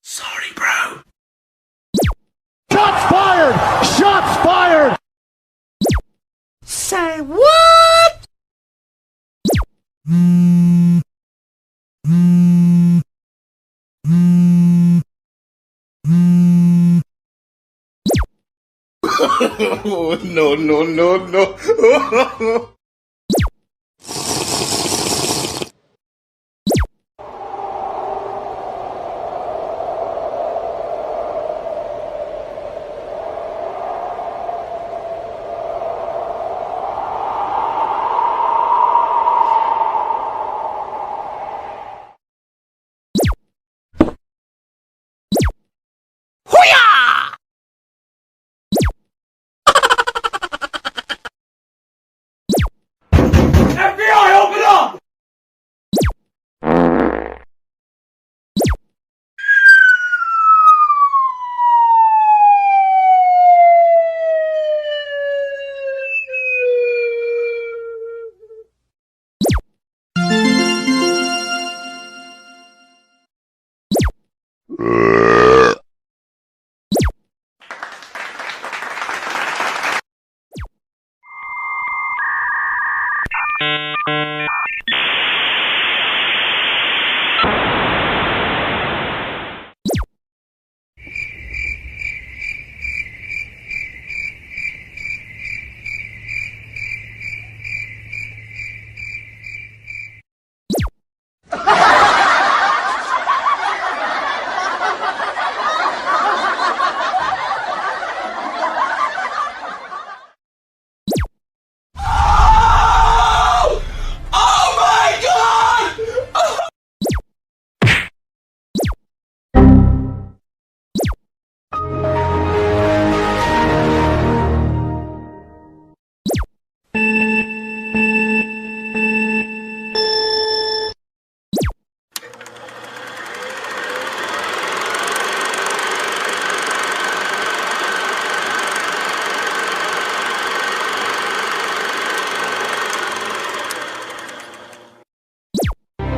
Sorry, bro. Shots fired! Shots fired! Say what? No, no, no, no. FBI, open up!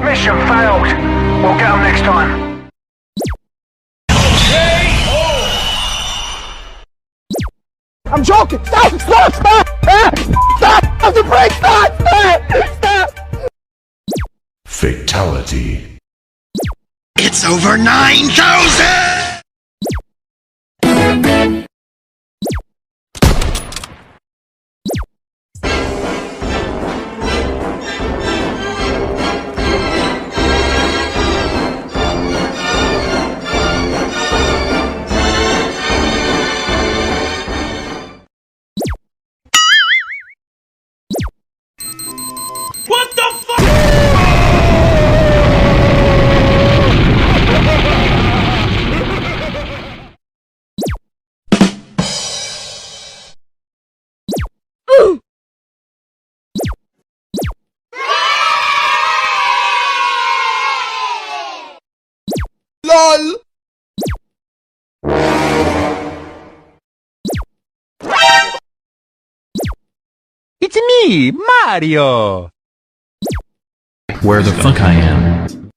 Mission failed. We'll get them next time. I'm joking! Stop! Stop! Stop! Stop! Stop the brake! Stop! Stop! Stop! Fatality. It's over 9,000! What the fuck? LOL. It's me, Mario! Where the fuck I am?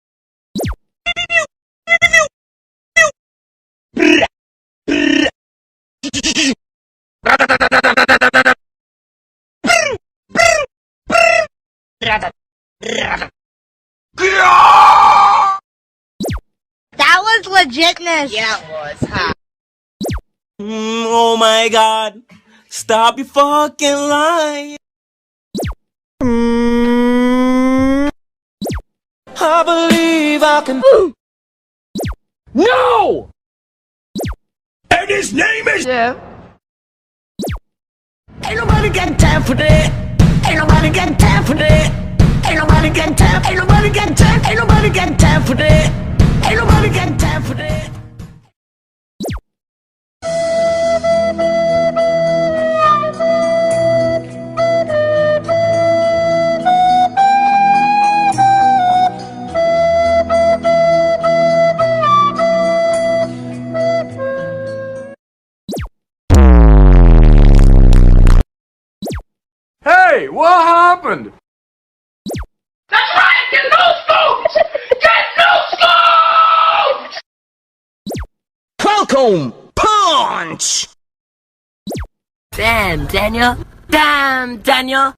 That was legitness. Yeah, it was, huh? Oh my god. Stop your fucking lying. I believe I can. No! And his name is... Yeah. Ain't nobody got time for that. Ain't nobody got time for that. Ain't nobody got time. Ain't nobody got time. Ain't nobody got time for that. Ain't nobody got time for that. Hey, what happened? That's right! Get no scopes! Get no scopes! Welcome, punch! Damn, Daniel. Damn, Daniel.